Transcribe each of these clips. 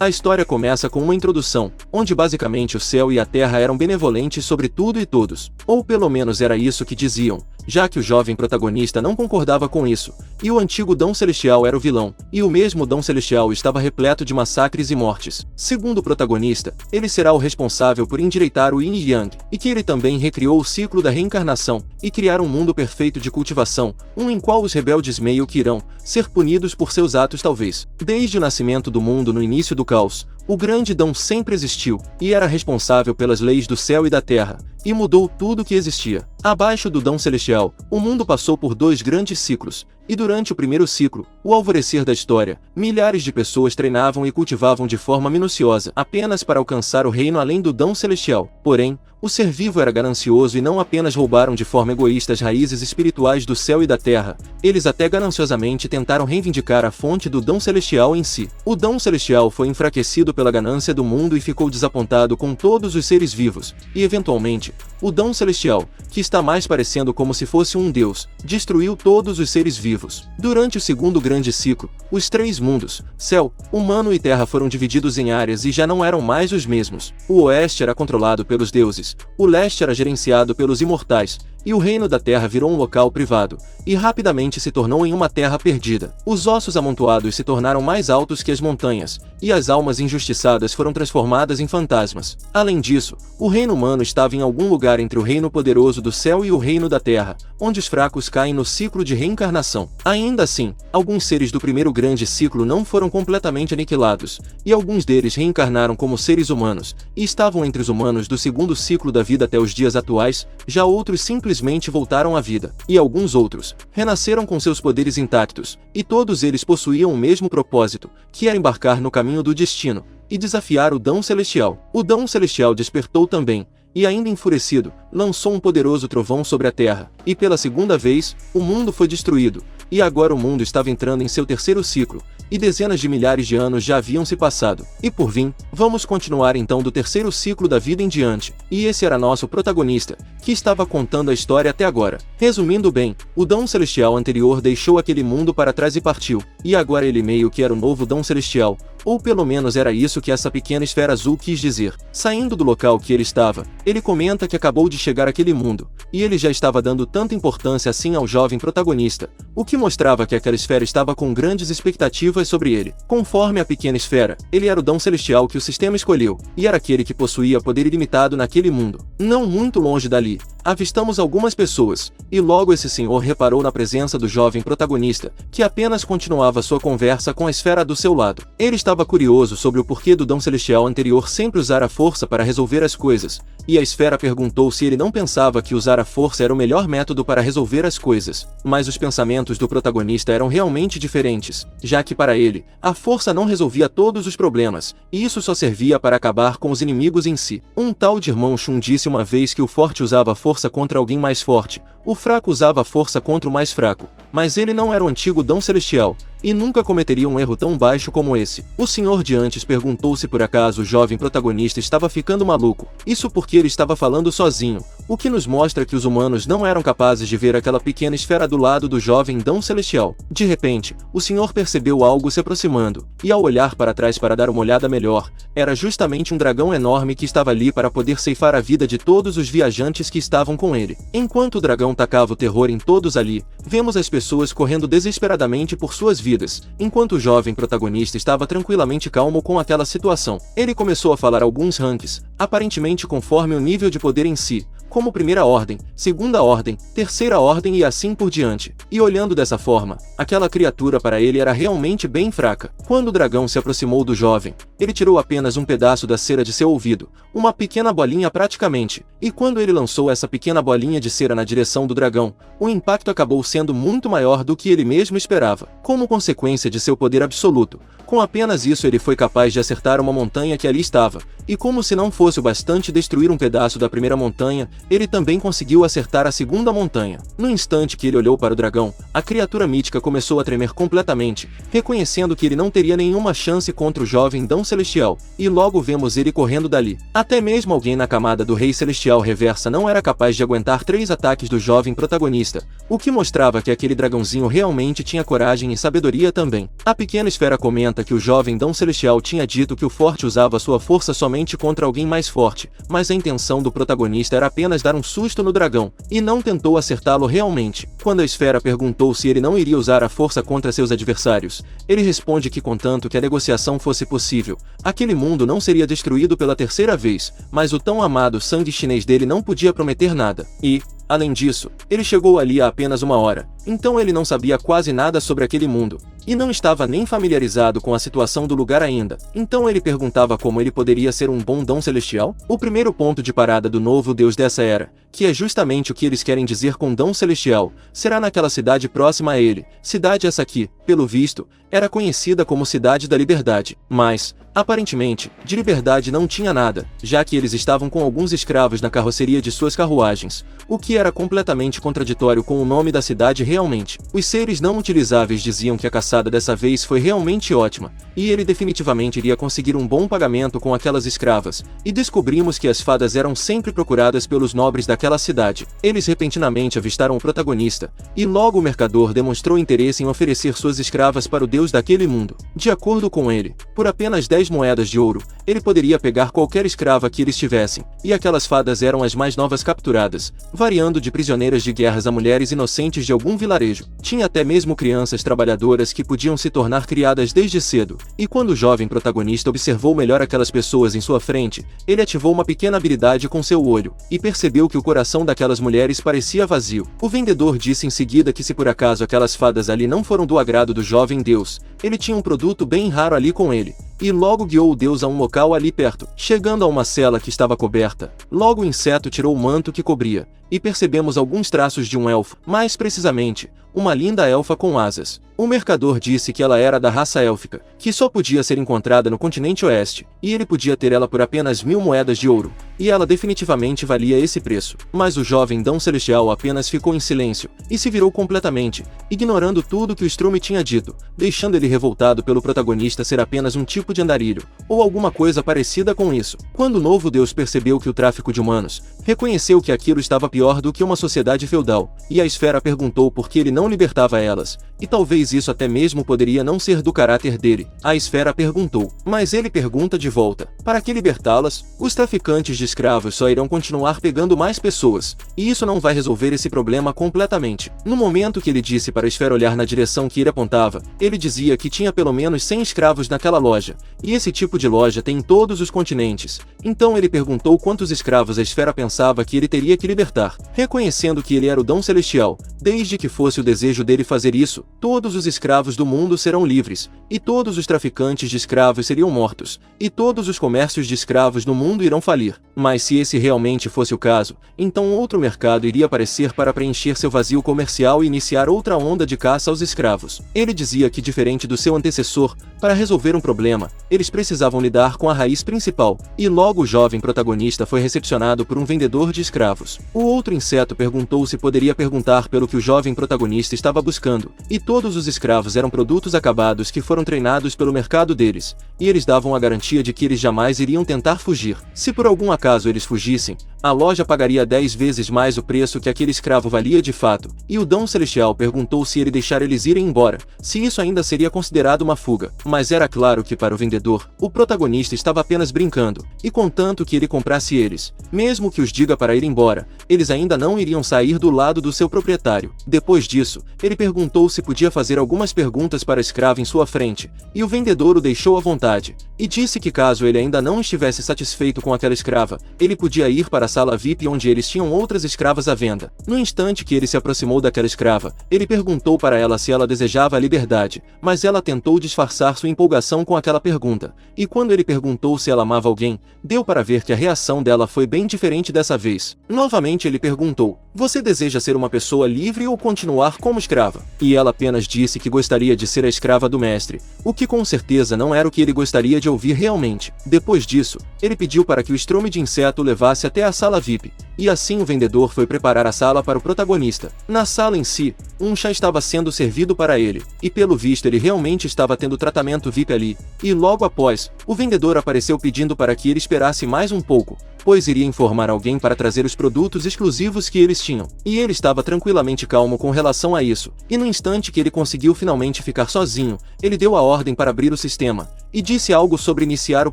A história começa com uma introdução, onde basicamente o céu e a terra eram benevolentes sobre tudo e todos, ou pelo menos era isso que diziam, já que o jovem protagonista não concordava com isso, e o antigo Dão Celestial era o vilão, e o mesmo Dão Celestial estava repleto de massacres e mortes. Segundo o protagonista, ele será o responsável por endireitar o Yin e Yang, e que ele também recriou o ciclo da reencarnação, e criar um mundo perfeito de cultivação, um em qual os rebeldes meio que irão ser punidos por seus atos talvez. Desde o nascimento do mundo no início do caos, o grande Dão sempre existiu, e era responsável pelas leis do céu e da terra, e mudou tudo que existia. Abaixo do Dão Celestial, o mundo passou por 2 grandes ciclos, e durante o primeiro ciclo, o alvorecer da história, milhares de pessoas treinavam e cultivavam de forma minuciosa, apenas para alcançar o reino além do Dão Celestial. Porém, o ser vivo era ganancioso e não apenas roubaram de forma egoísta as raízes espirituais do céu e da terra, eles até gananciosamente tentaram reivindicar a fonte do Dão Celestial em si. O Dão Celestial foi enfraquecido pela ganância do mundo e ficou desapontado com todos os seres vivos, e eventualmente, o Dão Celestial, que está mais parecendo como se fosse um deus, destruiu todos os seres vivos. Durante o segundo grande ciclo, os 3 mundos, céu, humano e terra foram divididos em áreas e já não eram mais os mesmos. O oeste era controlado pelos deuses, o leste era gerenciado pelos imortais, e o reino da terra virou um local privado, e rapidamente se tornou em uma terra perdida. Os ossos amontoados se tornaram mais altos que as montanhas, e as almas injustiçadas foram transformadas em fantasmas. Além disso, o reino humano estava em algum lugar entre o reino poderoso do céu e o reino da terra, onde os fracos caem no ciclo de reencarnação. Ainda assim, alguns seres do primeiro grande ciclo não foram completamente aniquilados, e alguns deles reencarnaram como seres humanos, e estavam entre os humanos do segundo ciclo da vida até os dias atuais, já outros simplesmente voltaram à vida, e alguns outros renasceram com seus poderes intactos, e todos eles possuíam o mesmo propósito, que era embarcar no caminho do destino, e desafiar o Dão Celestial. O Dão Celestial despertou também, e ainda enfurecido, lançou um poderoso trovão sobre a terra, e pela segunda vez, o mundo foi destruído, e agora o mundo estava entrando em seu terceiro ciclo, e dezenas de milhares de anos já haviam se passado. E por fim, vamos continuar então do terceiro ciclo da vida em diante, e esse era nosso protagonista, que estava contando a história até agora. Resumindo bem, o Dão Celestial anterior deixou aquele mundo para trás e partiu, e agora ele meio que era o novo Dão Celestial, ou pelo menos era isso que essa pequena esfera azul quis dizer. Saindo do local que ele estava, ele comenta que acabou de chegar àquele mundo, e ele já estava dando tanta importância assim ao jovem protagonista, o que mostrava que aquela esfera estava com grandes expectativas sobre ele. Conforme a pequena esfera, ele era o Dão Celestial que o sistema escolheu, e era aquele que possuía poder ilimitado naquele mundo. Não muito longe dali, avistamos algumas pessoas, e logo esse senhor reparou na presença do jovem protagonista, que apenas continuava sua conversa com a esfera do seu lado. Ele estava curioso sobre o porquê do Dão Celestial anterior sempre usar a força para resolver as coisas, e a esfera perguntou se ele não pensava que usar a força era o melhor método para resolver as coisas. Mas os pensamentos do protagonista eram realmente diferentes, já que para ele, a força não resolvia todos os problemas, e isso só servia para acabar com os inimigos em si. Um tal de irmão Shun disse uma vez que o forte usava a força contra alguém mais forte, o fraco usava a força contra o mais fraco, mas ele não era o antigo Dão Celestial, e nunca cometeria um erro tão baixo como esse. O senhor de antes perguntou se por acaso o jovem protagonista estava ficando maluco, isso porque ele estava falando sozinho, o que nos mostra que os humanos não eram capazes de ver aquela pequena esfera do lado do jovem Dão Celestial. De repente, o senhor percebeu algo se aproximando, e ao olhar para trás para dar uma olhada melhor, era justamente um dragão enorme que estava ali para poder ceifar a vida de todos os viajantes que estavam com ele. Enquanto o dragão tacava o terror em todos ali, vemos as pessoas correndo desesperadamente por suas vidas, enquanto o jovem protagonista estava tranquilamente calmo com aquela situação. Ele começou a falar alguns ranks, aparentemente conforme o nível de poder em si, como primeira ordem, segunda ordem, terceira ordem e assim por diante. E olhando dessa forma, aquela criatura para ele era realmente bem fraca. Quando o dragão se aproximou do jovem, ele tirou apenas um pedaço da cera de seu ouvido, uma pequena bolinha praticamente, e quando ele lançou essa pequena bolinha de cera na direção do dragão, o impacto acabou sendo muito maior do que ele mesmo esperava. Como consequência de seu poder absoluto, com apenas isso ele foi capaz de acertar uma montanha que ali estava, e como se não fosse o bastante destruir um pedaço da primeira montanha, ele também conseguiu acertar a segunda montanha. No instante que ele olhou para o dragão, a criatura mítica começou a tremer completamente, reconhecendo que ele não teria nenhuma chance contra o jovem Dão Celestial, e logo vemos ele correndo dali. Até mesmo alguém na camada do Rei Celestial Reversa não era capaz de aguentar 3 ataques do jovem protagonista, o que mostrava que aquele dragãozinho realmente tinha coragem e sabedoria também. A pequena esfera comenta que o jovem Dão Celestial tinha dito que o forte usava sua força somente contra alguém mais forte, mas a intenção do protagonista era apenas dar um susto no dragão, e não tentou acertá-lo realmente. Quando a esfera perguntou se ele não iria usar a força contra seus adversários, ele responde que contanto que a negociação fosse possível, aquele mundo não seria destruído pela terceira vez, mas o tão amado sangue chinês dele não podia prometer nada. E, além disso, ele chegou ali há apenas 1 hora, então ele não sabia quase nada sobre aquele mundo, e não estava nem familiarizado com a situação do lugar ainda. Então ele perguntava como ele poderia ser um bom Dão Celestial? O primeiro ponto de parada do novo deus dessa era, que é justamente o que eles querem dizer com Dão Celestial, será naquela cidade próxima a ele, cidade essa que, pelo visto, era conhecida como Cidade da Liberdade, mas, aparentemente, de liberdade não tinha nada, já que eles estavam com alguns escravos na carroceria de suas carruagens, o que era completamente contraditório com o nome da cidade realmente. Os seres não utilizáveis diziam que a caçada dessa vez foi realmente ótima, e ele definitivamente iria conseguir um bom pagamento com aquelas escravas, e descobrimos que as fadas eram sempre procuradas pelos nobres daquela cidade. Eles repentinamente avistaram o protagonista, e logo o mercador demonstrou interesse em oferecer suas escravas para o deus daquele mundo. De acordo com ele, por apenas 10 moedas de ouro, ele poderia pegar qualquer escrava que eles tivessem, e aquelas fadas eram as mais novas capturadas, variando de prisioneiras de guerras a mulheres inocentes de algum vilarejo. Tinha até mesmo crianças trabalhadoras que podiam se tornar criadas desde cedo, e quando o jovem protagonista observou melhor aquelas pessoas em sua frente, ele ativou uma pequena habilidade com seu olho, e percebeu que o coração daquelas mulheres parecia vazio. O vendedor disse em seguida que se por acaso aquelas fadas ali não foram do agrado do jovem deus, ele tinha um produto bem raro ali com ele, e logo guiou o deus a um local ali perto. Chegando a uma cela que estava coberta, logo o inseto tirou o manto que cobria, e percebemos alguns traços de um elfo, mais precisamente, uma linda elfa com asas. O mercador disse que ela era da raça élfica, que só podia ser encontrada no continente oeste, e ele podia ter ela por apenas 1000 moedas de ouro, e ela definitivamente valia esse preço. Mas o jovem Dão Celestial apenas ficou em silêncio, e se virou completamente, ignorando tudo que o Strume tinha dito, deixando ele revoltado pelo protagonista ser apenas um tipo de andarilho, ou alguma coisa parecida com isso. Quando o novo deus percebeu que o tráfico de humanos, reconheceu que aquilo estava pior do que uma sociedade feudal, e a esfera perguntou por que ele não libertava elas, e talvez isso até mesmo poderia não ser do caráter dele. A esfera perguntou, mas ele pergunta de volta, para que libertá-las? Os traficantes de escravos só irão continuar pegando mais pessoas, e isso não vai resolver esse problema completamente. No momento que ele disse para a esfera olhar na direção que ele apontava, ele dizia que tinha pelo menos 100 escravos naquela loja, e esse tipo de loja tem em todos os continentes. Então ele perguntou quantos escravos a esfera pensava que ele teria que libertar, reconhecendo que ele era o Dão Celestial. Desde que fosse o desejo dele fazer isso, todos os escravos do mundo serão livres, e todos os traficantes de escravos seriam mortos, e todos os comércios de escravos no mundo irão falir. Mas se esse realmente fosse o caso, então outro mercado iria aparecer para preencher seu vazio comercial e iniciar outra onda de caça aos escravos. Ele dizia que, diferente do seu antecessor, para resolver um problema, eles precisavam lidar com a raiz principal, e logo o jovem protagonista foi recepcionado por um vendedor de escravos. O outro inseto perguntou se poderia perguntar pelo que o jovem protagonista estava buscando, e todos os escravos eram produtos acabados que foram treinados pelo mercado deles, e eles davam a garantia de que eles jamais iriam tentar fugir. Se por algum acaso eles fugissem, a loja pagaria 10 vezes mais o preço que aquele escravo valia de fato, e o Dão Celestial perguntou se ele deixar eles irem embora, se isso ainda seria considerado uma fuga. Mas era claro que para o vendedor, o protagonista estava apenas brincando, e contanto que ele comprasse eles, mesmo que os diga para ir embora, eles ainda não iriam sair do lado do seu proprietário. Depois disso, ele perguntou se podia fazer algumas perguntas para a escrava em sua frente, e o vendedor o deixou à vontade, e disse que caso ele ainda não estivesse satisfeito com aquela escrava, ele podia ir para a sala VIP onde eles tinham outras escravas à venda. No instante que ele se aproximou daquela escrava, ele perguntou para ela se ela desejava a liberdade, mas ela tentou disfarçar sua empolgação com aquela pergunta, e quando ele perguntou se ela amava alguém, deu para ver que a reação dela foi bem diferente dessa vez. Novamente ele perguntou, você deseja ser uma pessoa livre ou continuar como escrava? E ela apenas disse que gostaria de ser a escrava do mestre, o que com certeza não era o que ele gostaria de ouvir realmente. Depois disso, ele pediu para que o estrume de inseto o levasse até a sala VIP, e assim o vendedor foi preparar a sala para o protagonista. Na sala em si, um chá estava sendo servido para ele, e pelo visto ele realmente estava tendo tratamento VIP ali, e logo após, o vendedor apareceu pedindo para que ele esperasse mais um pouco, pois iria informar alguém para trazer os produtos exclusivos que eles tinham. E ele estava tranquilamente calmo com relação a isso, e no instante que ele conseguiu finalmente ficar sozinho, ele deu a ordem para abrir o sistema, e disse algo sobre iniciar o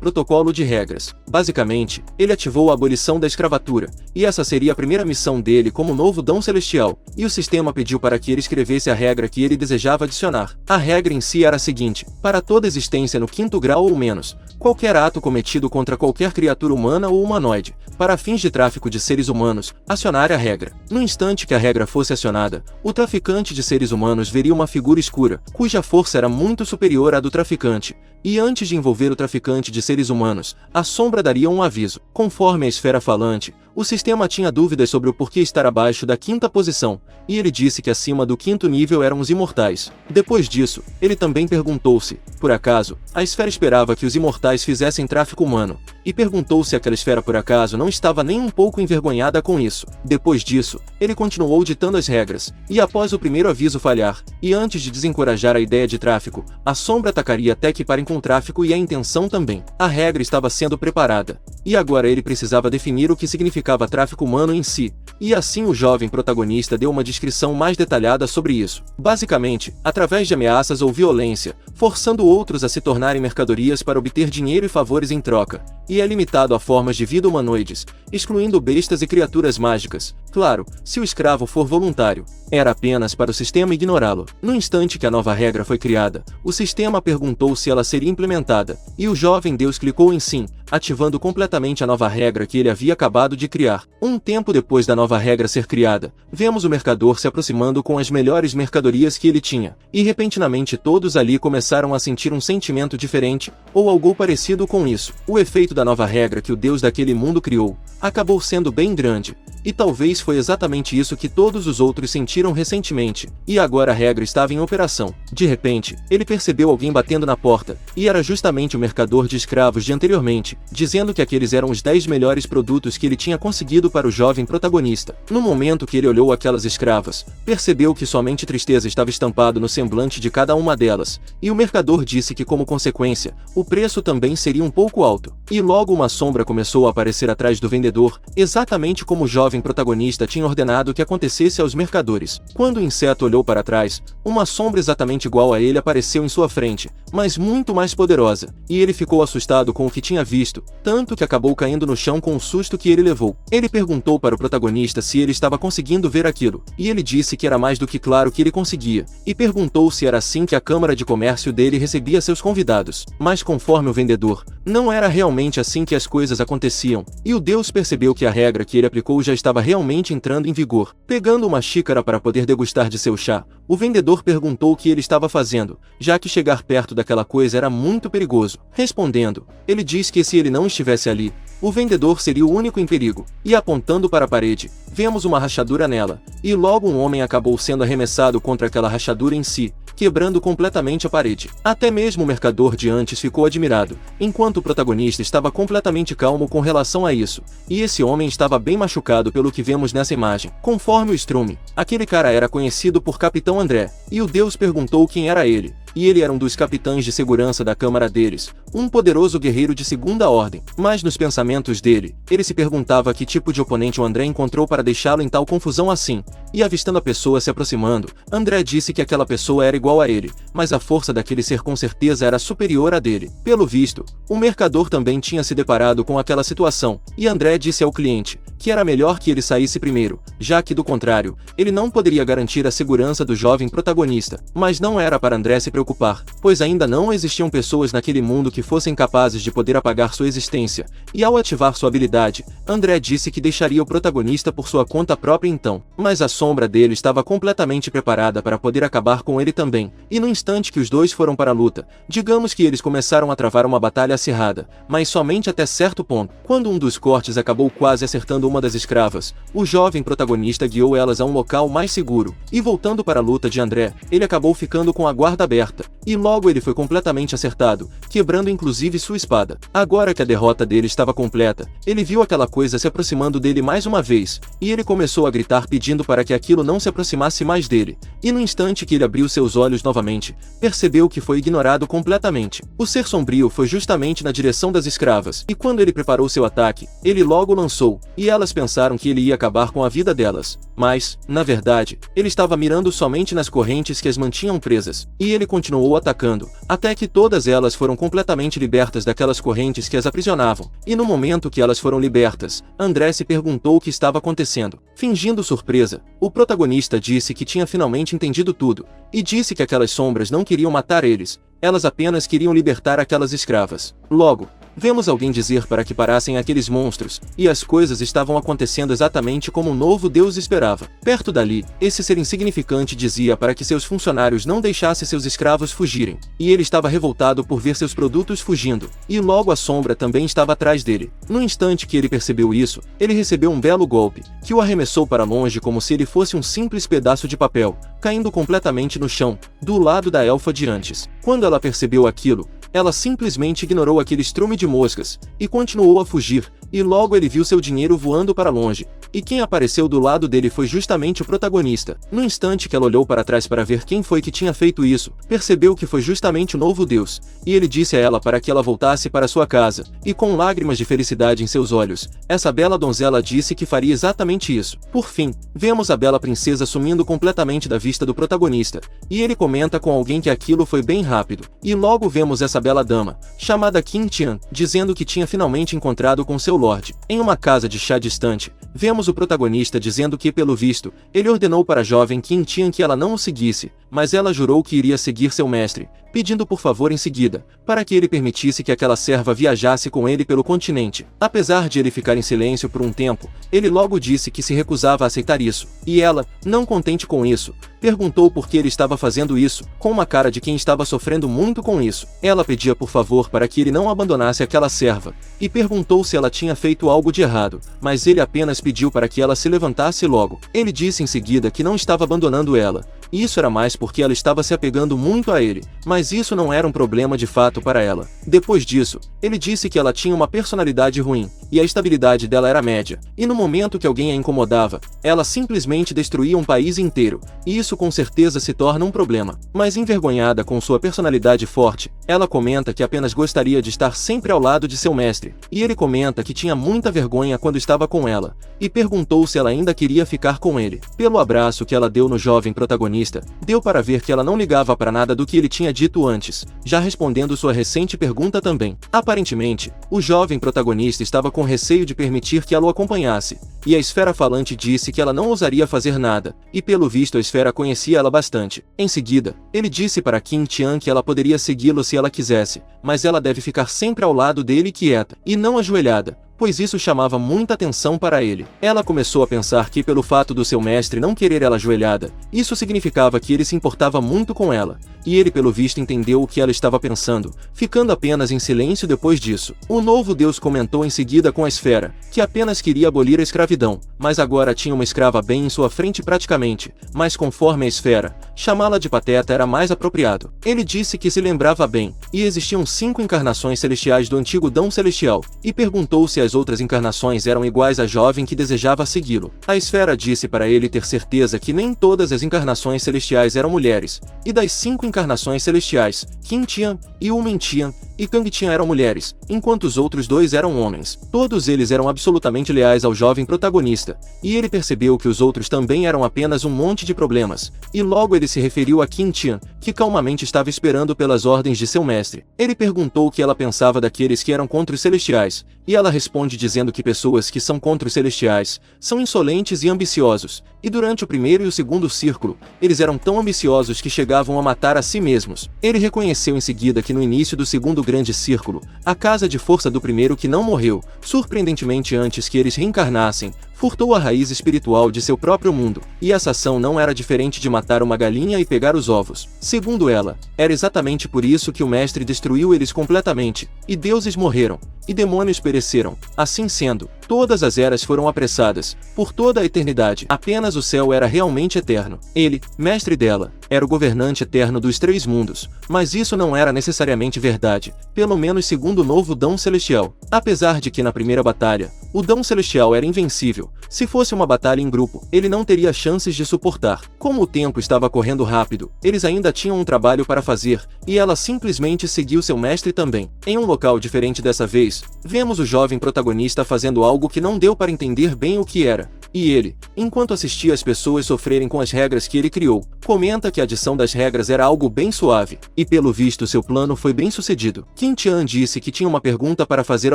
protocolo de regras. Basicamente, ele ativou a abolição da escravatura, e essa seria a primeira missão dele como novo dom celestial, e o sistema pediu para que ele escrevesse a regra que ele desejava adicionar. A regra em si era a seguinte: para toda existência no 5º grau ou menos, qualquer ato cometido contra qualquer criatura humana ou humanoide, para fins de tráfico de seres humanos, acionar a regra. No instante que a regra fosse acionada, o traficante de seres humanos veria uma figura escura, cuja força era muito superior à do traficante, e antes de envolver o traficante de seres humanos, a sombra daria um aviso. Conforme a esfera falante, o sistema tinha dúvidas sobre o porquê estar abaixo da 5ª posição, e ele disse que acima do 5º nível eram os imortais. Depois disso, ele também perguntou se, por acaso, a esfera esperava que os imortais fizessem tráfico humano, e perguntou se aquela esfera por acaso não estava nem um pouco envergonhada com isso. Depois disso, ele continuou ditando as regras, e após o primeiro aviso falhar, e antes de desencorajar a ideia de tráfico, a sombra atacaria até que parem com o tráfico e a intenção também. A regra estava sendo preparada, e agora ele precisava definir o que significava tráfico humano em si, e assim o jovem protagonista deu uma descrição mais detalhada sobre isso. Basicamente, através de ameaças ou violência, forçando outros a se tornarem mercadorias para obter dinheiro e favores em troca, e é limitado a formas de vida humanoides, excluindo bestas e criaturas mágicas. Claro, se o escravo for voluntário, era apenas para o sistema ignorá-lo. No instante que a nova regra foi criada, o sistema perguntou se ela seria implementada, e o jovem Deus clicou em sim, ativando completamente a nova regra que ele havia acabado de criar. Um tempo depois da nova regra ser criada, vemos o mercador se aproximando com as melhores mercadorias que ele tinha, e repentinamente todos ali começaram a sentir um sentimento diferente, ou algo parecido com isso. O efeito da nova regra que o Deus daquele mundo criou, acabou sendo bem grande, e talvez foi exatamente isso que todos os outros sentiram recentemente, e agora a regra estava em operação. De repente, ele percebeu alguém batendo na porta, e era justamente o mercador de escravos de anteriormente, dizendo que aqueles eram os 10 melhores produtos que ele tinha conseguido para o jovem protagonista. No momento que ele olhou aquelas escravas, percebeu que somente tristeza estava estampado no semblante de cada uma delas, e o mercador disse que como consequência, o preço também seria um pouco alto. E logo uma sombra começou a aparecer atrás do vendedor, exatamente como o jovem protagonista tinha ordenado que acontecesse aos mercadores. Quando o inseto olhou para trás, uma sombra exatamente igual a ele apareceu em sua frente, mas muito mais poderosa, e ele ficou assustado com o que tinha visto, tanto que acabou caindo no chão com o susto que ele levou. Ele perguntou para o protagonista se ele estava conseguindo ver aquilo, e ele disse que era mais do que claro que ele conseguia, e perguntou se era assim que a Câmara de Comércio dele recebia seus convidados. Mas conforme o vendedor, não era realmente assim que as coisas aconteciam, e o Deus percebeu que a regra que ele aplicou já estava realmente entrando em vigor. Pegando uma xícara para poder degustar de seu chá, o vendedor perguntou o que ele estava fazendo, já que chegar perto daquela coisa era muito perigoso. Respondendo, ele disse que se ele não estivesse ali, o vendedor seria o único em perigo, e apontando para a parede, vemos uma rachadura nela, e logo um homem acabou sendo arremessado contra aquela rachadura em si, quebrando completamente a parede. Até mesmo o mercador de antes ficou admirado, enquanto o protagonista estava completamente calmo com relação a isso, e esse homem estava bem machucado pelo que vemos nessa imagem. Conforme o Strume, aquele cara era conhecido por Capitão André, e o Deus perguntou quem era ele, e ele era um dos capitães de segurança da câmara deles, um poderoso guerreiro de segunda ordem. Mas nos pensamentos dele, ele se perguntava que tipo de oponente o André encontrou para deixá-lo em tal confusão assim, e avistando a pessoa se aproximando, André disse que aquela pessoa era igual a ele, mas a força daquele ser com certeza era superior à dele. Pelo visto, o mercador também tinha se deparado com aquela situação, e André disse ao cliente que era melhor que ele saísse primeiro, já que do contrário, ele não poderia garantir a segurança do jovem protagonista. Mas não era para André se preocupar, pois ainda não existiam pessoas naquele mundo que fossem capazes de poder apagar sua existência, e ao ativar sua habilidade, André disse que deixaria o protagonista por sua conta própria então. Mas a sombra dele estava completamente preparada para poder acabar com ele também, e no instante que os dois foram para a luta, digamos que eles começaram a travar uma batalha acirrada, mas somente até certo ponto. Quando um dos cortes acabou quase acertando uma das escravas, o jovem protagonista guiou elas a um local mais seguro, e voltando para a luta de André, ele acabou ficando com a guarda aberta, e logo ele foi completamente acertado, quebrando inclusive sua espada. Agora que a derrota dele estava completa, ele viu aquela coisa se aproximando dele mais uma vez, e ele começou a gritar pedindo para que aquilo não se aproximasse mais dele, e no instante que ele abriu seus olhos novamente, percebeu que foi ignorado completamente. O ser sombrio foi justamente na direção das escravas, e quando ele preparou seu ataque, ele logo lançou, e elas pensaram que ele ia acabar com a vida delas. Mas, na verdade, ele estava mirando somente nas correntes que as mantinham presas, e ele continuou atacando, até que todas elas foram completamente libertas daquelas correntes que as aprisionavam. E no momento que elas foram libertas, André se perguntou o que estava acontecendo. Fingindo surpresa, o protagonista disse que tinha finalmente entendido tudo, e disse que aquelas sombras não queriam matar eles, elas apenas queriam libertar aquelas escravas. Logo, vemos alguém dizer para que parassem aqueles monstros, e as coisas estavam acontecendo exatamente como o novo Deus esperava. Perto dali, esse ser insignificante dizia para que seus funcionários não deixassem seus escravos fugirem, e ele estava revoltado por ver seus produtos fugindo, e logo a sombra também estava atrás dele. No instante que ele percebeu isso, ele recebeu um belo golpe, que o arremessou para longe como se ele fosse um simples pedaço de papel, caindo completamente no chão, do lado da elfa de antes. Quando ela percebeu aquilo, ela simplesmente ignorou aquele estrume de moscas, e continuou a fugir, e logo ele viu seu dinheiro voando para longe, e quem apareceu do lado dele foi justamente o protagonista. No instante que ela olhou para trás para ver quem foi que tinha feito isso, percebeu que foi justamente o novo Deus, e ele disse a ela para que ela voltasse para sua casa, e com lágrimas de felicidade em seus olhos, essa bela donzela disse que faria exatamente isso. Por fim, vemos a bela princesa sumindo completamente da vista do protagonista, e ele comenta com alguém que aquilo foi bem rápido, e logo vemos essa bela dama, chamada Qin Tian, dizendo que tinha finalmente encontrado com seu lorde. Em uma casa de chá distante, vemos o protagonista dizendo que, pelo visto, ele ordenou para a jovem Qin Tian que ela não o seguisse, mas ela jurou que iria seguir seu mestre, pedindo por favor em seguida, para que ele permitisse que aquela serva viajasse com ele pelo continente. Apesar de ele ficar em silêncio por um tempo, ele logo disse que se recusava a aceitar isso, e ela, não contente com isso, perguntou por que ele estava fazendo isso, com uma cara de quem estava sofrendo muito com isso. Ela pedia por favor para que ele não abandonasse aquela serva, e perguntou se ela tinha feito algo de errado, mas ele apenas pediu para que ela se levantasse logo. Ele disse em seguida que não estava abandonando ela, e isso era mais porque ela estava se apegando muito a ele, mas isso não era um problema de fato para ela. Depois disso, ele disse que ela tinha uma personalidade ruim, e a estabilidade dela era média, e no momento que alguém a incomodava, ela simplesmente destruía um país inteiro, e isso com certeza se torna um problema. Mas envergonhada com sua personalidade forte, ela comenta que apenas gostaria de estar sempre ao lado de seu mestre, e ele comenta que tinha muita vergonha quando estava com ela, e perguntou se ela ainda queria ficar com ele. Pelo abraço que ela deu no jovem protagonista, deu para ver que ela não ligava para nada do que ele tinha dito antes, já respondendo sua recente pergunta também. Aparentemente, o jovem protagonista estava com receio de permitir que ela o acompanhasse, e a esfera falante disse que ela não ousaria fazer nada, e pelo visto a esfera conhecia ela bastante. Em seguida, ele disse para Qin Tian que ela poderia segui-lo se ela quisesse, mas ela deve ficar sempre ao lado dele quieta, e não ajoelhada, pois isso chamava muita atenção para ele. Ela começou a pensar que pelo fato do seu mestre não querer ela ajoelhada, isso significava que ele se importava muito com ela, e ele pelo visto entendeu o que ela estava pensando, ficando apenas em silêncio depois disso. O novo Deus comentou em seguida com a esfera, que apenas queria abolir a escravidão, mas agora tinha uma escrava bem em sua frente praticamente, mas conforme a esfera, chamá-la de pateta era mais apropriado. Ele disse que se lembrava bem, e existiam 5 encarnações celestiais do antigo Dão Celestial, e perguntou se as outras encarnações eram iguais à jovem que desejava segui-lo. A esfera disse para ele ter certeza que nem todas as encarnações celestiais eram mulheres, e das 5 encarnações celestiais, Qin Tian, Yumen Tian e Kang Tian eram mulheres, enquanto os outros 2 eram homens. Todos eles eram absolutamente leais ao jovem protagonista, e ele percebeu que os outros também eram apenas um monte de problemas, e logo ele se referiu a Qin Tian, que calmamente estava esperando pelas ordens de seu mestre. Ele perguntou o que ela pensava daqueles que eram contra os celestiais, e ela responde dizendo que pessoas que são contra os celestiais são insolentes e ambiciosos, e durante o primeiro e o segundo círculo, eles eram tão ambiciosos que chegavam a matar a si mesmos. Ele reconheceu em seguida que no início do segundo grande círculo, a casa de força do primeiro que não morreu, surpreendentemente antes que eles reencarnassem, furtou a raiz espiritual de seu próprio mundo, e essa ação não era diferente de matar uma galinha e pegar os ovos. Segundo ela, era exatamente por isso que o mestre destruiu eles completamente, e deuses morreram, e demônios pereceram. Assim sendo, todas as eras foram apressadas, por toda a eternidade. Apenas o céu era realmente eterno. Ele, mestre dela, era o governante eterno dos três mundos, mas isso não era necessariamente verdade, pelo menos segundo o novo Dão Celestial. Apesar de que na primeira batalha, o Dão Celestial era invencível, se fosse uma batalha em grupo, ele não teria chances de suportar. Como o tempo estava correndo rápido, eles ainda tinham um trabalho para fazer, e ela simplesmente seguiu seu mestre também. Em um local diferente dessa vez, vemos o jovem protagonista fazendo algo que não deu para entender bem o que era. E ele, enquanto assistia as pessoas sofrerem com as regras que ele criou, comenta que a adição das regras era algo bem suave, e pelo visto seu plano foi bem sucedido. Qin Tian disse que tinha uma pergunta para fazer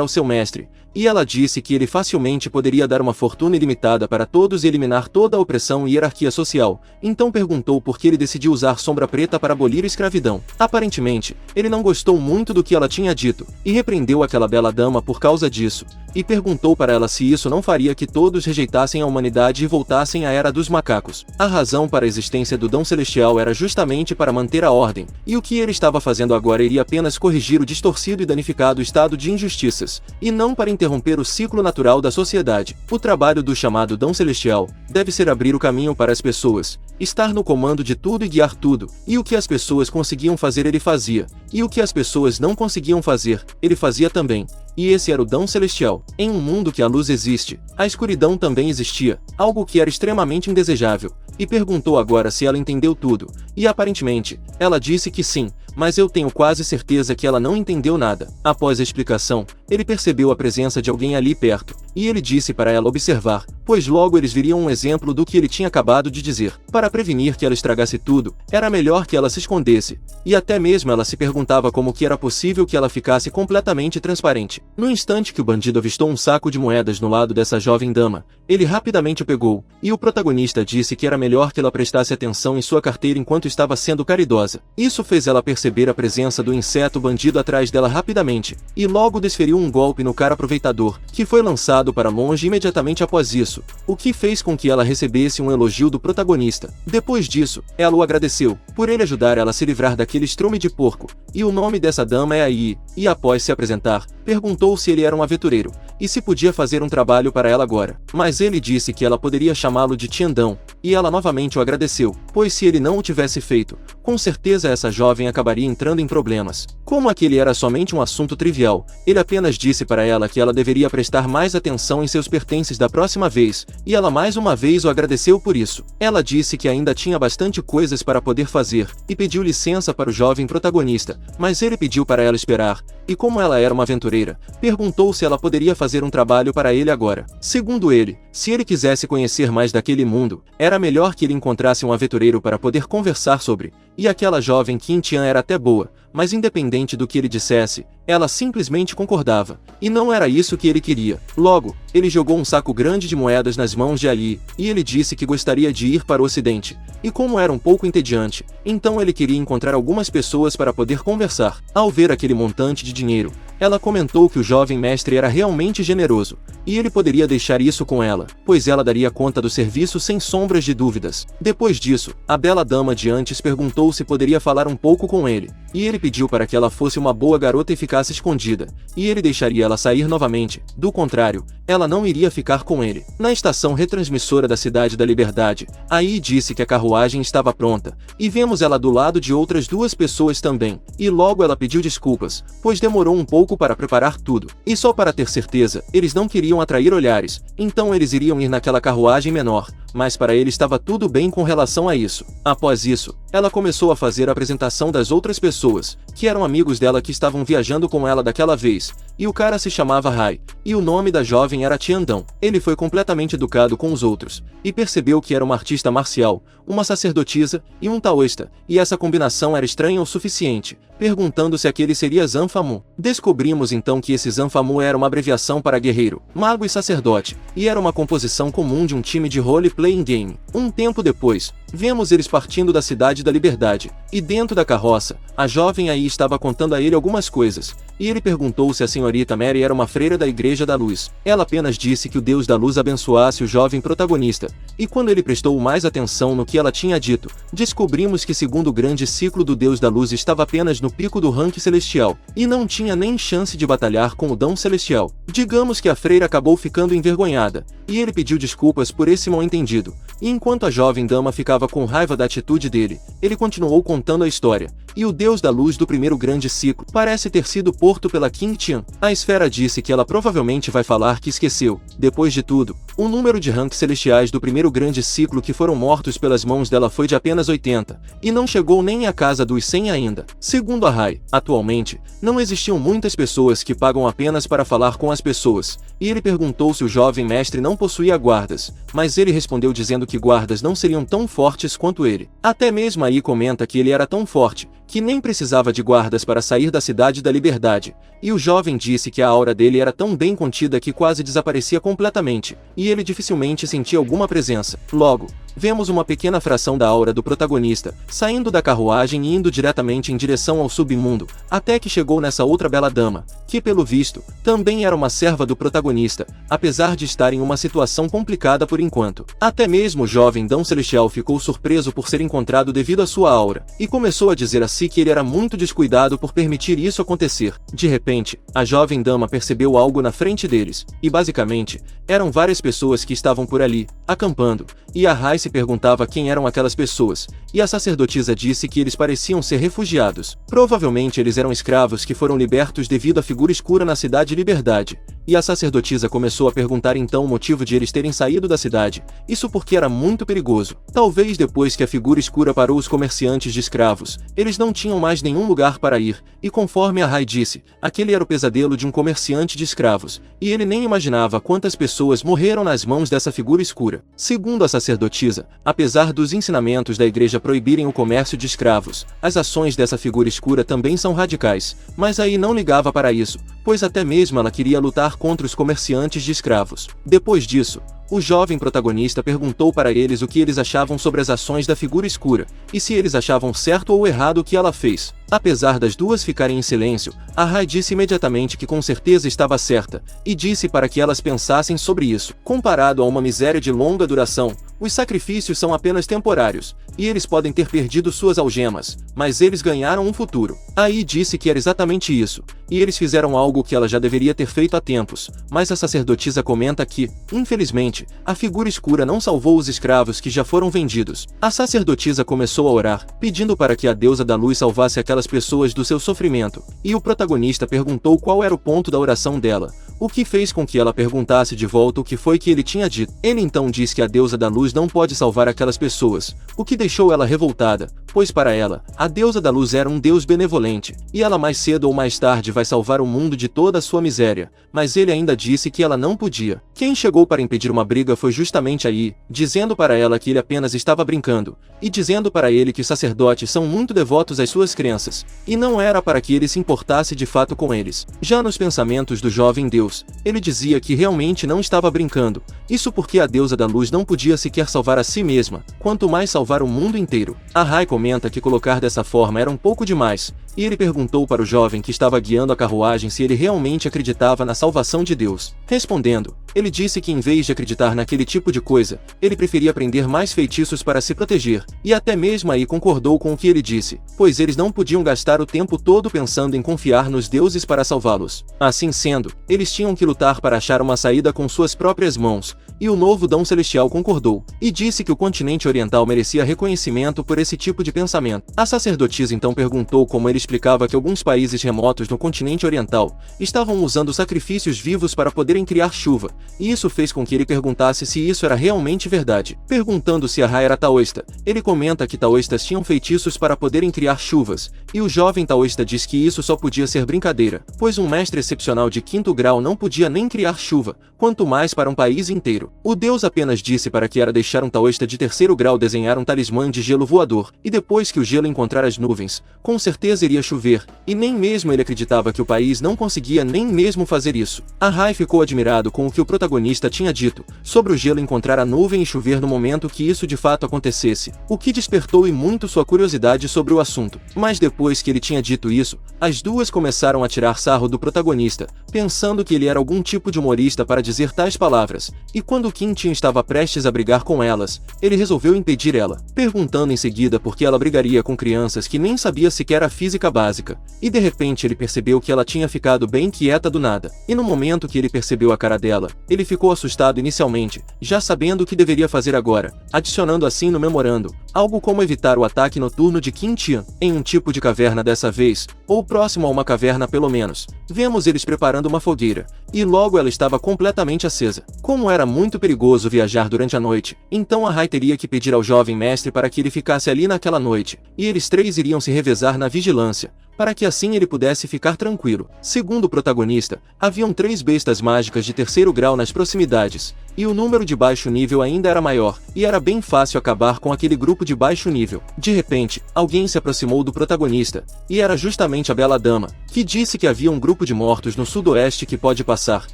ao seu mestre, e ela disse que ele facilmente poderia dar uma fortuna ilimitada para todos e eliminar toda a opressão e hierarquia social, então perguntou por que ele decidiu usar sombra preta para abolir a escravidão. Aparentemente, ele não gostou muito do que ela tinha dito, e repreendeu aquela bela dama por causa disso, e perguntou para ela se isso não faria que todos rejeitassem a humanidade e voltassem à Era dos Macacos. A razão para a existência do Dão Celestial era justamente para manter a ordem, e o que ele estava fazendo agora iria apenas corrigir o distorcido e danificado estado de injustiças, e não para interromper o ciclo natural da sociedade. O trabalho do chamado Dão Celestial deve ser abrir o caminho para as pessoas, estar no comando de tudo e guiar tudo, e o que as pessoas conseguiam fazer ele fazia, e o que as pessoas não conseguiam fazer, ele fazia também. E esse era o Dão Celestial. Em um mundo que a luz existe, a escuridão também existia, algo que era extremamente indesejável, e perguntou agora se ela entendeu tudo, e aparentemente, ela disse que sim, mas eu tenho quase certeza que ela não entendeu nada. Após a explicação, ele percebeu a presença de alguém ali perto, e ele disse para ela observar, pois logo eles viriam um exemplo do que ele tinha acabado de dizer. Para prevenir que ela estragasse tudo, era melhor que ela se escondesse, e até mesmo ela se perguntava como que era possível que ela ficasse completamente transparente. No instante que o bandido avistou um saco de moedas no lado dessa jovem dama, ele rapidamente o pegou, e o protagonista disse que era melhor que ela prestasse atenção em sua carteira enquanto estava sendo caridosa. Isso fez ela perceber a presença do inseto bandido atrás dela rapidamente, e logo desferiu um golpe no cara aproveitador, que foi lançado para longe imediatamente após isso, o que fez com que ela recebesse um elogio do protagonista. Depois disso, ela o agradeceu, por ele ajudar ela a se livrar daquele estrume de porco, e o nome dessa dama é Ai, e após se apresentar, perguntou se ele era um aventureiro, e se podia fazer um trabalho para ela agora. Mas ele disse que ela poderia chamá-lo de Tiandão, e ela novamente o agradeceu, pois se ele não o tivesse feito, com certeza essa jovem acabaria entrando em problemas. Como aquele era somente um assunto trivial, ele apenas disse para ela que ela deveria prestar mais atenção em seus pertences da próxima vez, e ela mais uma vez o agradeceu por isso. Ela disse que ainda tinha bastante coisas para poder fazer, e pediu licença para o jovem protagonista, mas ele pediu para ela esperar, e como ela era uma aventureira, perguntou se ela poderia fazer um trabalho para ele agora. Segundo ele, se ele quisesse conhecer mais daquele mundo, era melhor que ele encontrasse um aventureiro para poder conversar sobre, e aquela jovem Qin Tian era até boa, mas independente do que ele dissesse, ela simplesmente concordava, e não era isso que ele queria. Logo, ele jogou um saco grande de moedas nas mãos de Ali, e ele disse que gostaria de ir para o ocidente, e como era um pouco entediante, então ele queria encontrar algumas pessoas para poder conversar. Ao ver aquele montante de dinheiro, ela comentou que o jovem mestre era realmente generoso, e ele poderia deixar isso com ela, pois ela daria conta do serviço sem sombras de dúvidas. Depois disso, a bela dama de antes perguntou se poderia falar um pouco com ele, e ele pediu para que ela fosse uma boa garota e ficasse escondida, e ele deixaria ela sair novamente, do contrário, ela não iria ficar com ele. Na estação retransmissora da Cidade da Liberdade, Ai disse que a carruagem estava pronta, e vemos ela do lado de outras duas pessoas também, e logo ela pediu desculpas, pois demorou um pouco para preparar tudo, e só para ter certeza, eles não queriam atrair olhares, então eles iriam ir naquela carruagem menor, mas para ele estava tudo bem com relação a isso. Após isso, ela começou a fazer a apresentação das outras pessoas, que eram amigos dela que estavam viajando com ela daquela vez, e o cara se chamava Rai, e o nome da jovem era Tiandão. Ele foi completamente educado com os outros, e percebeu que era uma artista marcial, uma sacerdotisa e um taoísta, e essa combinação era estranha o suficiente, perguntando se aquele seria Zanfamu. Descobrimos então que esse Zanfamu era uma abreviação para guerreiro, mago e sacerdote, e era uma composição comum de um time de role-playing game. Um tempo depois, vemos eles partindo da Cidade da Liberdade, e dentro da carroça, a jovem Ai estava contando a ele algumas coisas, e ele perguntou se a senhorita Mary era uma freira da Igreja da Luz. Ela apenas disse que o Deus da Luz abençoasse o jovem protagonista, e quando ele prestou mais atenção no que ela tinha dito, descobrimos que segundo o grande ciclo do Deus da Luz estava apenas no pico do ranking celestial, e não tinha nem chance de batalhar com o dom celestial. Digamos que a freira acabou ficando envergonhada, e ele pediu desculpas por esse mal-entendido, e enquanto a jovem dama ficava com raiva da atitude dele, ele continuou contando a história. E o Deus da Luz do primeiro grande ciclo parece ter sido morto pela King Tian. A esfera disse que ela provavelmente vai falar que esqueceu. Depois de tudo, o número de ranks celestiais do primeiro grande ciclo que foram mortos pelas mãos dela foi de apenas 80, e não chegou nem à casa dos 100 ainda. Segundo a Rai, atualmente, não existiam muitas pessoas que pagam apenas para falar com as pessoas, e ele perguntou se o jovem mestre não possuía guardas, mas ele respondeu dizendo que guardas não seriam tão fortes quanto ele. Até mesmo aí comenta que ele era tão forte, que nem precisava de guardas para sair da Cidade da Liberdade, e o jovem disse que a aura dele era tão bem contida que quase desaparecia completamente, e ele dificilmente sentia alguma presença. Logo, vemos uma pequena fração da aura do protagonista, saindo da carruagem e indo diretamente em direção ao submundo, até que chegou nessa outra bela dama, que pelo visto, também era uma serva do protagonista, apesar de estar em uma situação complicada por enquanto. Até mesmo o jovem Dão Celestial ficou surpreso por ser encontrado devido à sua aura, e começou a dizer a si que ele era muito descuidado por permitir isso acontecer. De repente, a jovem dama percebeu algo na frente deles, e basicamente, eram várias pessoas que estavam por ali, acampando, e a Rai se perguntava quem eram aquelas pessoas, e a sacerdotisa disse que eles pareciam ser refugiados. Provavelmente eles eram escravos que foram libertos devido à figura escura na Cidade Liberdade. E a sacerdotisa começou a perguntar então o motivo de eles terem saído da cidade, isso porque era muito perigoso. Talvez depois que a figura escura parou os comerciantes de escravos, eles não tinham mais nenhum lugar para ir, e conforme a Rai disse, aquele era o pesadelo de um comerciante de escravos, e ele nem imaginava quantas pessoas morreram nas mãos dessa figura escura. Segundo a sacerdotisa, apesar dos ensinamentos da igreja proibirem o comércio de escravos, as ações dessa figura escura também são radicais, mas aí não ligava para isso, pois até mesmo ela queria lutar contra os comerciantes de escravos. Depois disso, o jovem protagonista perguntou para eles o que eles achavam sobre as ações da figura escura, e se eles achavam certo ou errado o que ela fez. Apesar das duas ficarem em silêncio, a Rai disse imediatamente que com certeza estava certa, e disse para que elas pensassem sobre isso. Comparado a uma miséria de longa duração, os sacrifícios são apenas temporários, e eles podem ter perdido suas algemas, mas eles ganharam um futuro. Aí disse que era exatamente isso, e eles fizeram algo que ela já deveria ter feito há tempos, mas a sacerdotisa comenta que, infelizmente, a figura escura não salvou os escravos que já foram vendidos. A sacerdotisa começou a orar, pedindo para que a deusa da luz salvasse aquelas pessoas do seu sofrimento, e o protagonista perguntou qual era o ponto da oração dela, o que fez com que ela perguntasse de volta o que foi que ele tinha dito. Ele então disse que a deusa da luz não pode salvar aquelas pessoas, o que deixou ela revoltada, pois para ela, a deusa da luz era um deus benevolente, e ela mais cedo ou mais tarde vai salvar o mundo de toda a sua miséria, mas ele ainda disse que ela não podia. Quem chegou para impedir uma briga foi justamente aí, dizendo para ela que ele apenas estava brincando, e dizendo para ele que os sacerdotes são muito devotos às suas crenças, e não era para que ele se importasse de fato com eles. Já nos pensamentos do jovem deus, ele dizia que realmente não estava brincando, isso porque a deusa da luz não podia sequer salvar a si mesma, quanto mais salvar o mundo inteiro. A Rai comenta que colocar dessa forma era um pouco demais, e ele perguntou para o jovem que estava guiando a carruagem se ele realmente acreditava na salvação de Deus. Respondendo, ele disse que em vez de acreditar naquele tipo de coisa, ele preferia aprender mais feitiços para se proteger, e até mesmo aí concordou com o que ele disse, pois eles não podiam gastar o tempo todo pensando em confiar nos deuses para salvá-los. Assim sendo, eles tinham que lutar para achar uma saída com suas próprias mãos, e o novo Dão Celestial concordou, e disse que o continente oriental merecia reconhecimento por esse tipo de pensamento. A sacerdotisa então perguntou como ele explicava que alguns países remotos no continente oriental estavam usando sacrifícios vivos para poderem criar chuva, e isso fez com que ele perguntasse se isso era realmente verdade. Perguntando se a Rai era taoísta, ele comenta que taoístas tinham feitiços para poderem criar chuvas, e o jovem taoísta diz que isso só podia ser brincadeira, pois um mestre excepcional de 5º grau não podia nem criar chuva, quanto mais para um país inteiro. inteiro. O deus apenas disse para que era deixar um taoísta de terceiro grau desenhar um talismã de gelo voador, e depois que o gelo encontrar as nuvens, com certeza iria chover, e nem mesmo ele acreditava que o país não conseguia nem mesmo fazer isso. A Rai ficou admirado com o que o protagonista tinha dito, sobre o gelo encontrar a nuvem e chover no momento que isso de fato acontecesse, o que despertou e muito sua curiosidade sobre o assunto. Mas depois que ele tinha dito isso, as duas começaram a tirar sarro do protagonista, pensando que ele era algum tipo de humorista para dizer tais palavras, e quando Qin Tian estava prestes a brigar com elas, ele resolveu impedir ela, perguntando em seguida por que ela brigaria com crianças que nem sabia sequer a física básica, e de repente ele percebeu que ela tinha ficado bem quieta do nada, e no momento que ele percebeu a cara dela, ele ficou assustado inicialmente, já sabendo o que deveria fazer agora, adicionando assim no memorando, algo como evitar o ataque noturno de Qin Tian, em um tipo de caverna dessa vez, ou próximo a uma caverna pelo menos. Vemos eles preparando uma fogueira, e logo ela estava completamente acesa. Como era muito perigoso viajar durante a noite, então a Rai teria que pedir ao jovem mestre para que ele ficasse ali naquela noite, e eles três iriam se revezar na vigilância, para que assim ele pudesse ficar tranquilo. Segundo o protagonista, haviam 3 bestas mágicas de terceiro grau nas proximidades, e o número de baixo nível ainda era maior, e era bem fácil acabar com aquele grupo de baixo nível. De repente, alguém se aproximou do protagonista, e era justamente a bela dama, que disse que havia um grupo de mortos no sudoeste que pode passar,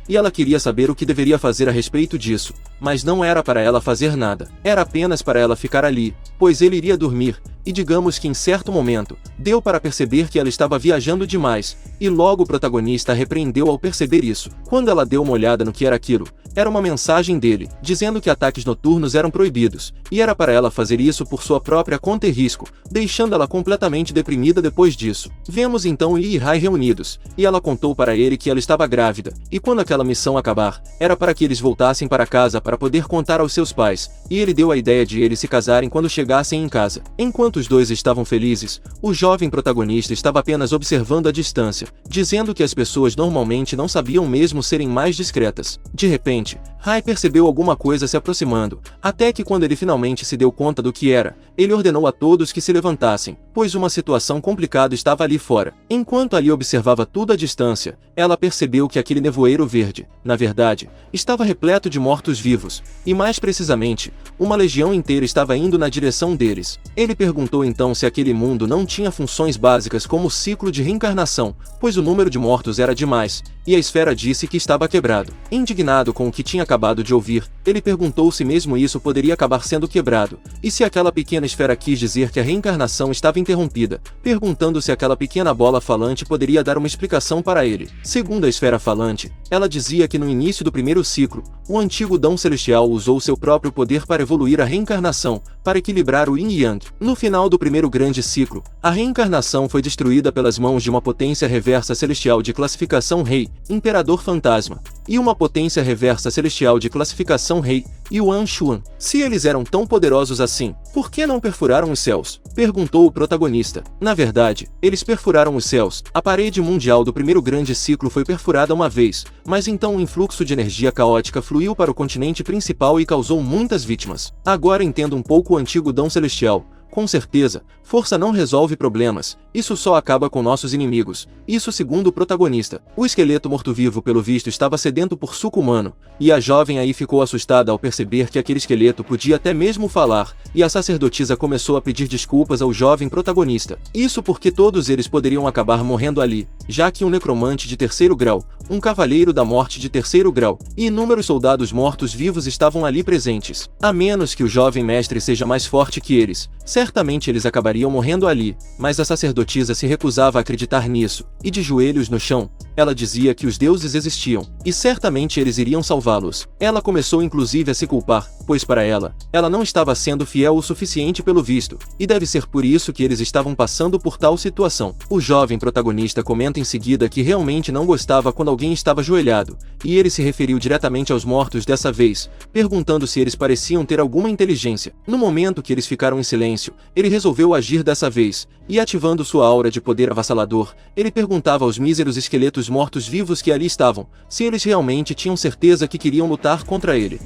e ela queria saber o que deveria fazer a respeito disso, mas não era para ela fazer nada, era apenas para ela ficar ali, pois ele iria dormir, e digamos que em certo momento, deu para perceber que ela estava viajando demais, e logo o protagonista a repreendeu ao perceber isso. Quando ela deu uma olhada no que era aquilo, era uma mensagem dele, dizendo que ataques noturnos eram proibidos, e era para ela fazer isso por sua própria conta e risco, deixando ela completamente deprimida depois disso. Vemos então Li e Rai reunidos, e ela contou para ele que ela estava grávida, e quando aquela missão acabar, era para que eles voltassem para casa para poder contar aos seus pais, e ele deu a ideia de eles se casarem quando chegassem em casa. Enquanto os dois estavam felizes, o jovem protagonista estava apenas observando a distância, dizendo que as pessoas normalmente não sabiam mesmo serem mais discretas. De repente, Rai percebeu alguma coisa se aproximando, até que quando ele finalmente se deu conta do que era, ele ordenou a todos que se levantassem, pois uma situação complicada estava ali fora. Enquanto ali observava tudo à distância, ela percebeu que aquele nevoeiro verde, na verdade, estava repleto de mortos-vivos, e mais precisamente, uma legião inteira estava indo na direção deles. Ele perguntou então se aquele mundo não tinha funções básicas como o ciclo de reencarnação, pois o número de mortos era demais, e a esfera disse que estava quebrado. Indignado com o que tinha acabado de ouvir, ele perguntou se mesmo isso poderia acabar sendo quebrado, e se aquela pequena esfera quis dizer que a reencarnação estava interrompida, perguntando se aquela pequena bola falante poderia dar uma explicação para ele. Segundo a esfera falante, ela dizia que no início do primeiro ciclo, o antigo Dão Celestial usou seu próprio poder para evoluir a reencarnação, para equilibrar o Yin e Yang. No final do primeiro grande ciclo, a reencarnação foi destruída pelas mãos de uma potência reversa celestial de classificação Rei, Imperador Fantasma, e uma potência reversa celestial de classificação Rei, Yuan Xuan. Se eles eram tão poderosos assim, por que não perfuraram os céus? Perguntou o protagonista. Na verdade, eles perfuraram os céus. A parede mundial do primeiro grande ciclo foi perfurada uma vez, mas então um influxo de energia caótica fluiu para o continente principal e causou muitas vítimas. Agora entendo um pouco o antigo Dão Celestial. Com certeza, força não resolve problemas, isso só acaba com nossos inimigos. Isso segundo o protagonista. O esqueleto morto-vivo pelo visto estava sedento por suco humano, e a jovem aí ficou assustada ao perceber que aquele esqueleto podia até mesmo falar, e a sacerdotisa começou a pedir desculpas ao jovem protagonista. Isso porque todos eles poderiam acabar morrendo ali, já que um necromante de terceiro grau, um cavaleiro da morte de terceiro grau, e inúmeros soldados mortos-vivos estavam ali presentes. A menos que o jovem mestre seja mais forte que eles, certamente eles acabariam morrendo ali, mas a sacerdotisa se recusava a acreditar nisso, e de joelhos no chão, ela dizia que os deuses existiam, e certamente eles iriam salvá-los. Ela começou inclusive a se culpar, pois para ela não estava sendo fiel o suficiente pelo visto, e deve ser por isso que eles estavam passando por tal situação. O jovem protagonista comenta em seguida que realmente não gostava quando alguém estava ajoelhado, e ele se referiu diretamente aos mortos dessa vez, perguntando se eles pareciam ter alguma inteligência. No momento que eles ficaram em silêncio, ele resolveu agir dessa vez, e ativando sua aura de poder avassalador, ele perguntava aos míseros esqueletos mortos-vivos que ali estavam, se eles realmente tinham certeza que queriam lutar contra ele.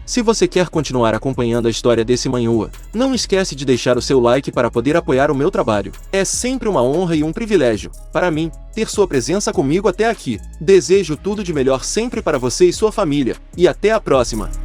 Se você quer continuar acompanhando a história desse Manhua, não esquece de deixar o seu like para poder apoiar o meu trabalho. É sempre uma honra e um privilégio, para mim, ter sua presença comigo até aqui. Desejo tudo de melhor sempre para você e sua família, e até a próxima!